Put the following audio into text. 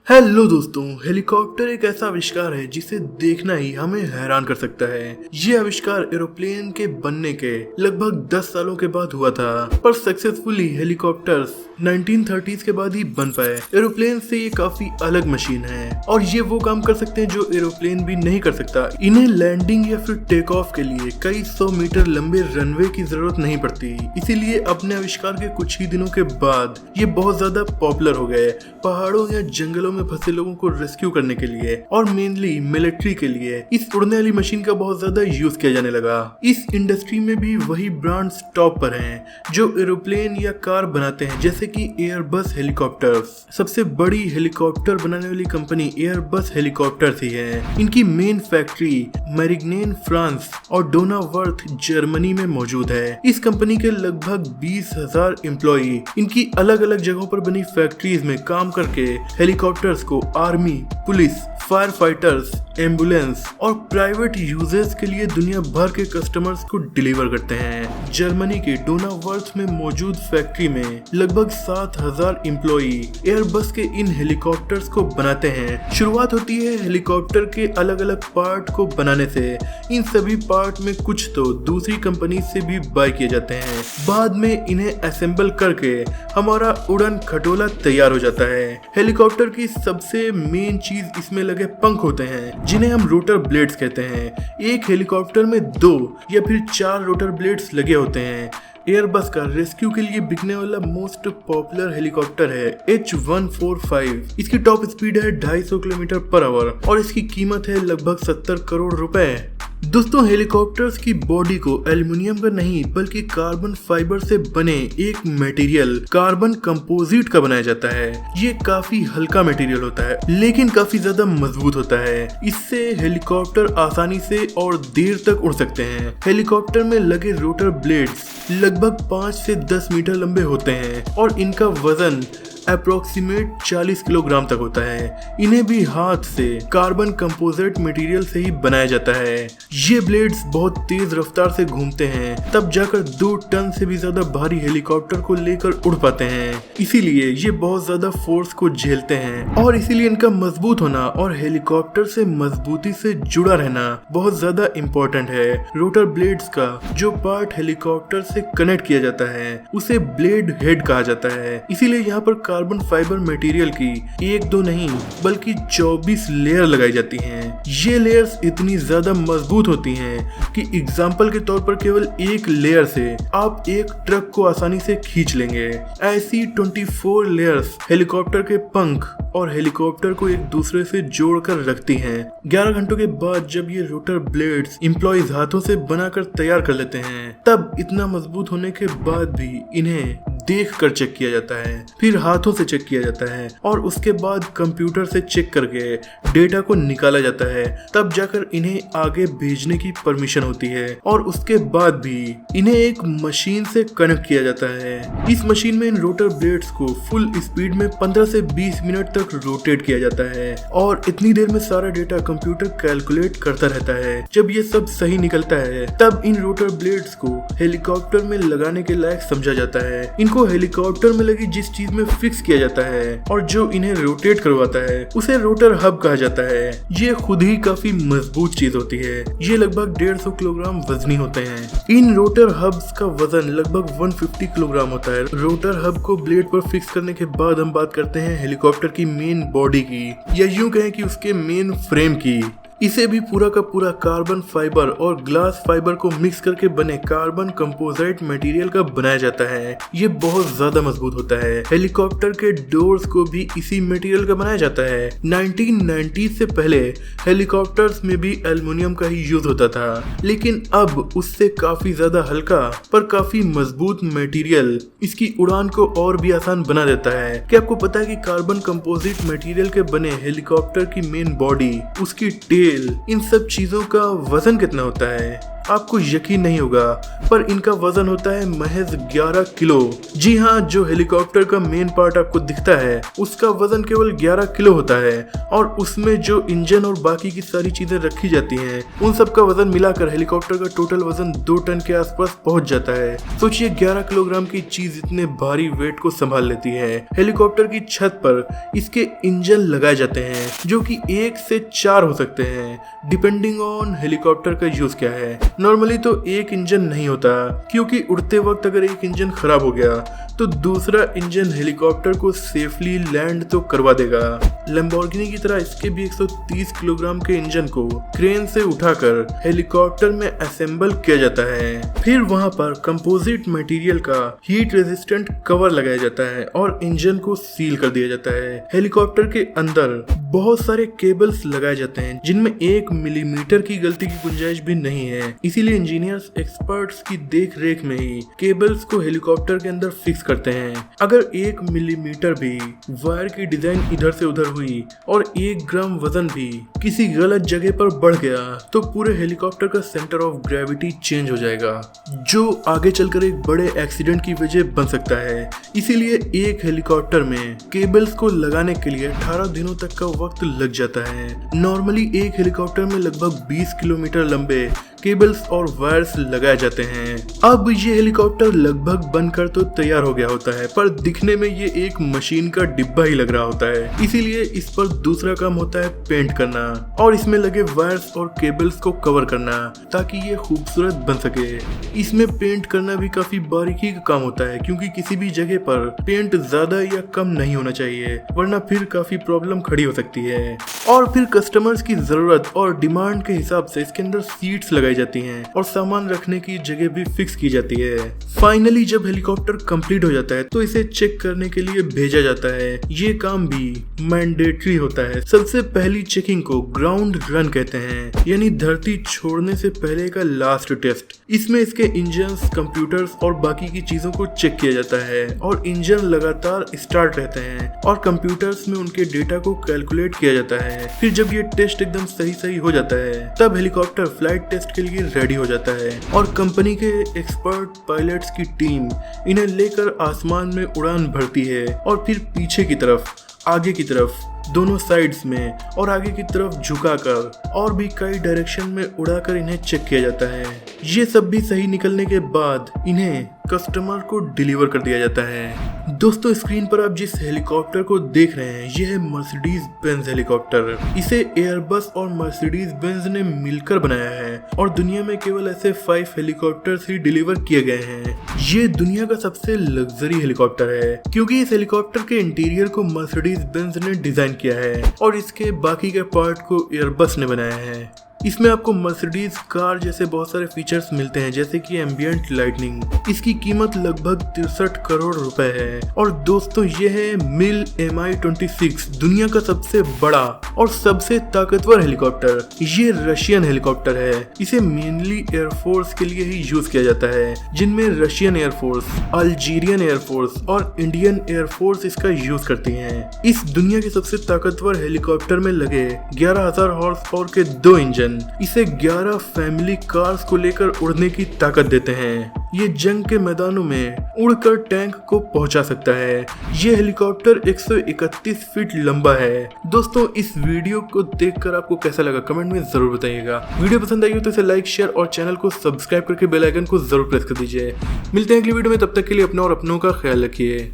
Hello दोस्तों, helicopter एक ऐसा आविष्कार है जिसे देखना ही हमें हैरान कर सकता है। ये आविष्कार एरोप्लेन के बनने के लगभग 10 सालों के बाद हुआ था, पर सक्सेसफुली हेलीकॉप्टर्स 1930s के बाद ही बन पाए। एरोप्लेन से ये काफी अलग मशीन है और ये वो काम कर सकते हैं जो एरोप्लेन भी नहीं कर सकता। इन्हें लैंडिंग या फिर टेक ऑफ के लिए कई 100 मीटर लंबे रनवे की जरूरत नहीं पड़ती, इसीलिए अपने आविष्कार के कुछ ही दिनों के बाद ये बहुत ज्यादा पॉपुलर हो गए। पहाड़ों या जंगलों में फंसे लोगों को रेस्क्यू करने के लिए और मेनली मिलिट्री के लिए इस उड़ने वाली मशीन का बहुत ज्यादा यूज किया जाने लगा। इस इंडस्ट्री में भी वही ब्रांड्स टॉप पर हैं जो एरोप्लेन या कार बनाते हैं, जैसे कि एयरबस हेलीकॉप्टर्स। सबसे बड़ी हेलीकॉप्टर बनाने वाली कंपनी एयरबस हेलीकॉप्टर्स ही है। इनकी मेन फैक्ट्री मैरिग्नेन फ्रांस और डोनावर्थ जर्मनी में मौजूद है। इस कंपनी के लगभग 20,000 एम्प्लॉई इनकी अलग अलग जगहों पर बनी फैक्ट्रीज में काम करके हेलीकॉप्टर्स को army, police, fire fighters, ambulance और प्राइवेट यूजर्स के लिए दुनिया भर के कस्टमर्स को डिलीवर करते हैं। जर्मनी के डोनावर्थ में मौजूद फैक्ट्री में लगभग 7,000 एम्प्लॉई एयरबस के इन हेलीकॉप्टर्स को बनाते हैं। शुरुआत होती है हेलीकॉप्टर के अलग अलग पार्ट को बनाने से। इन सभी पार्ट में कुछ तो दूसरी कंपनी से भी बाय किए जाते हैं। बाद में इन्हें असेंबल करके हमारा उड़न खटोला तैयार हो जाता है। हेलीकॉप्टर की सबसे मेन चीज इसमें लगे पंख होते हैं, जिन्हें हम रोटर ब्लेड्स कहते हैं। एक हेलीकॉप्टर में 2 या फिर 4 रोटर ब्लेड्स लगे होते हैं। एयरबस का रेस्क्यू के लिए बिकने वाला मोस्ट पॉपुलर हेलीकॉप्टर है H145। इसकी टॉप स्पीड है 250 किलोमीटर पर आवर और इसकी कीमत है लगभग 70 करोड़ रुपए। दोस्तों, हेलीकॉप्टर्स की बॉडी को एल्युमिनियम का नहीं बल्कि कार्बन फाइबर से बने एक मटेरियल कार्बन कंपोजिट का बनाया जाता है। ये काफी हल्का मटेरियल होता है लेकिन काफी ज्यादा मजबूत होता है। इससे हेलीकॉप्टर आसानी से और देर तक उड़ सकते हैं। हेलीकॉप्टर में लगे रोटर ब्लेड्स लगभग 5 से 10 मीटर लंबे होते हैं और इनका वजन अप्रोक्सीमेट 40 किलोग्राम तक होता है। इन्हें भी हाथ से कार्बन कंपोजिट मटेरियल से ही बनाया जाता है। ये ब्लेड्स बहुत तेज रफ्तार से घूमते हैं, तब जाकर 2 टन से भी ज्यादा भारी हेलीकॉप्टर को लेकर उड़ पाते हैं। इसीलिए ये बहुत ज्यादा फोर्स को झेलते हैं और इसीलिए इनका मजबूत होना और हेलीकॉप्टर से मजबूती से जुड़ा रहना बहुत ज्यादा इम्पोर्टेंट है। रोटर ब्लेड्स का जो पार्ट हेलीकॉप्टर से कनेक्ट किया जाता है उसे ब्लेड हेड कहा जाता है। इसीलिए यहाँ पर कार्बन फाइबर मटेरियल की 1-2 नहीं बल्कि 24 लेयर लगाई जाती हैं। ये लेयर्स इतनी ज्यादा मजबूत होती हैं कि एग्जाम्पल के तौर पर केवल एक लेयर से आप एक ट्रक को आसानी से खींच लेंगे। ऐसी 24 लेयर्स हेलीकॉप्टर के पंख और हेलीकॉप्टर को एक दूसरे से जोड़कर रखती हैं। 11 घंटों के बाद जब ये रोटर ब्लेड्स एम्प्लॉइज हाथों से बनाकर तैयार कर लेते हैं, तब इतना मजबूत होने के बाद भी इन्हें देख कर चेक किया जाता है, फिर हाथों से चेक किया जाता है और उसके बाद कंप्यूटर से चेक करके डेटा को निकाला जाता है। तब जाकर इन्हें आगे भेजने की परमिशन होती है और उसके बाद भी इन्हें एक मशीन से कनेक्ट किया जाता है। इस मशीन में इन रोटर ब्लेड्स को फुल स्पीड में 15 से 20 मिनट तक रोटेट किया जाता है और इतनी देर में सारा डेटा कंप्यूटर कैलकुलेट करता रहता है। जब ये सब सही निकलता है तब इन रोटर ब्लेड्स को हेलीकॉप्टर में लगाने के लायक समझा जाता है। इनको हेलीकॉप्टर में लगी जिस चीज में फिक्स किया जाता है और जो इन्हें रोटेट करवाता है उसे रोटर हब कहा जाता है। ये खुद ही काफी मजबूत चीज होती है। ये लगभग 150 किलोग्राम वजनी होते हैं। इन रोटर हब्स का वजन लगभग 150 किलोग्राम होता है। रोटर हब को ब्लेड पर फिक्स करने के बाद हम बात करते हैं हेलीकॉप्टर की मेन बॉडी की, या यूं कहें कि उसके मेन फ्रेम की। इसे भी पूरा का पूरा कार्बन फाइबर और ग्लास फाइबर को मिक्स करके बने कार्बन कंपोजिट मटेरियल का बनाया जाता है। ये बहुत ज्यादा मजबूत होता है। हेलीकॉप्टर के डोर्स को भी इसी मटेरियल का बनाया जाता है। 1990 से पहले हेलीकॉप्टर्स में भी एल्युमिनियम का ही यूज होता था, लेकिन अब उससे काफी ज्यादा हल्का पर काफी मजबूत मटेरियल इसकी उड़ान को और भी आसान बना देता है। क्या आपको पता है कि कार्बन कंपोजिट मटेरियल के बने हेलीकॉप्टर की मेन बॉडी, उसकी टेल, इन सब चीजों का वजन कितना होता है? आपको यकीन नहीं होगा, पर इनका वजन होता है महज 11 किलो। जी हाँ, जो हेलीकॉप्टर का मेन पार्ट आपको दिखता है उसका वजन केवल 11 किलो होता है, और उसमें जो इंजन और बाकी की सारी चीजें रखी जाती हैं उन सब का वजन मिलाकर हेलीकॉप्टर का टोटल वजन 2 टन के आसपास पहुंच जाता है। सोचिए 11 किलोग्राम की चीज इतने भारी वेट को संभाल लेती है। हेलीकॉप्टर की छत पर इसके इंजन लगाए जाते हैं जो कि 1 से 4 हो सकते हैं, डिपेंडिंग ऑन हेलीकॉप्टर का यूज क्या है। नॉर्मली तो एक इंजन नहीं होता, क्योंकि उड़ते वक्त अगर एक इंजन खराब हो गया तो दूसरा इंजन हेलीकॉप्टर को सेफली लैंड तो करवा देगा। लैम्बोर्गिनी की तरह इसके भी 130 किलोग्राम के इंजन को क्रेन से उठाकर हेलीकॉप्टर में असेंबल किया जाता है। फिर वहां पर कंपोजिट मटेरियल का हीट रेजिस्टेंट कवर लगाया जाता है और इंजन को सील कर दिया जाता है। हेलीकॉप्टर के अंदर बहुत सारे केबल्स लगाए जाते हैं जिनमें 1 मिलीमीटर की गलती की गुंजाइश भी नहीं है, इसीलिए इंजीनियर्स एक्सपर्ट्स की देख रेख में ही केबल्स को हेलीकॉप्टर के अंदर फिक्स करते हैं। अगर 1 मिलीमीटर भी वायर की डिजाइन इधर से उधर हुई और 1 ग्राम वजन भी किसी गलत जगह पर बढ़ गया तो पूरे हेलीकॉप्टर का सेंटर ऑफ ग्रेविटी चेंज हो जाएगा, जो आगे चलकर एक बड़े एक्सीडेंट की वजह बन सकता है। इसीलिए एक हेलीकॉप्टर में केबल्स को लगाने के लिए 18 दिनों तक का वक्त लग जाता है। नॉर्मली एक हेलीकॉप्टर में लगभग 20 किलोमीटर लंबे केबल्स और वायर्स लगाए जाते हैं। अब ये हेलीकॉप्टर लगभग बनकर तो तैयार हो गया होता है, पर दिखने में ये एक मशीन का डिब्बा ही लग रहा होता है। इसीलिए इस पर दूसरा काम होता है पेंट करना और इसमें लगे वायर्स और केबल्स को कवर करना ताकि ये खूबसूरत बन सके। इसमें पेंट करना भी काफी बारीकी का काम होता है, क्योंकि किसी भी जगह पर पेंट ज्यादा या कम नहीं होना चाहिए, वरना फिर काफी प्रॉब्लम खड़ी हो सकती है। और फिर कस्टमर्स की जरूरत और डिमांड के हिसाब से इसके अंदर सीट्स लगाई जाती हैं और सामान रखने की जगह भी फिक्स की जाती है। फाइनली जब हेलीकॉप्टर कंप्लीट हो जाता है तो इसे चेक करने के लिए भेजा जाता है। ये काम भी मैंडेटरी होता है। सबसे पहली चेकिंग को ग्राउंड रन कहते हैं, यानी धरती छोड़ने से पहले का लास्ट टेस्ट। इसमें इसके इंजन्स, कंप्यूटर्स और बाकी की चीजों को चेक किया जाता है और इंजन लगातार स्टार्ट रहते हैं और कंप्यूटर्स में उनके डेटा को कैलकुलेट किया जाता है। फिर जब ये टेस्ट एकदम सही हो जाता है तब हेलीकॉप्टर फ्लाइट टेस्ट के लिए रेडी हो जाता है और कंपनी के एक्सपर्ट पायलट्स की टीम इन्हें लेकर आसमान में उड़ान भरती है और फिर पीछे की तरफ, आगे की तरफ, दोनों साइड्स में और आगे की तरफ झुकाकर और भी कई डायरेक्शन में उड़ाकर इन्हें चेक किया जाता है। ये सब भी सही निकलने के बाद इन्हें कस्टमर को डिलीवर कर दिया जाता है। दोस्तों, स्क्रीन पर आप जिस हेलीकॉप्टर को देख रहे हैं ये है मर्सिडीज बेंज हेलीकॉप्टर। इसे एयरबस और मर्सिडीज बेंज ने मिलकर बनाया है और दुनिया में केवल ऐसे 5 हेलीकॉप्टर्स ही डिलीवर किए गए हैं। ये दुनिया का सबसे लग्जरी हेलीकॉप्टर है क्योंकि इस हेलीकॉप्टर के इंटीरियर को मर्सिडीज बेंज ने डिजाइन किया है और इसके बाकी के पार्ट को एयरबस ने बनाया है। इसमें आपको मर्सिडीज कार जैसे बहुत सारे फीचर्स मिलते हैं, जैसे कि एम्बिएंट लाइटनिंग। इसकी कीमत लगभग 63 करोड़ रुपए है। और दोस्तों, ये है मिल Mi-26, दुनिया का सबसे बड़ा और सबसे ताकतवर हेलीकॉप्टर। ये रशियन हेलीकॉप्टर है। इसे मेनली एयरफोर्स के लिए ही यूज किया जाता है, जिनमें रशियन एयरफोर्स, अल्जीरियन एयरफोर्स और इंडियन एयरफोर्स इसका यूज करती है। इस दुनिया के सबसे ताकतवर हेलीकॉप्टर में लगे 11,000 हॉर्स पावर के 2 इंजन इसे 11 फैमिली कार्स को लेकर उड़ने की ताकत देते हैं। ये जंग के मैदानों में उड़कर टैंक को पहुंचा सकता है। ये हेलीकॉप्टर 131 फीट लंबा है। दोस्तों, इस वीडियो को देखकर आपको कैसा लगा कमेंट में जरूर बताइएगा। वीडियो पसंद आई हो तो इसे लाइक, शेयर और चैनल को सब्सक्राइब करके बेल आइकन को जरूर प्रेस कर दीजिए। मिलते हैं अगली वीडियो में, तब तक के लिए अपना और अपनों का ख्याल रखिए।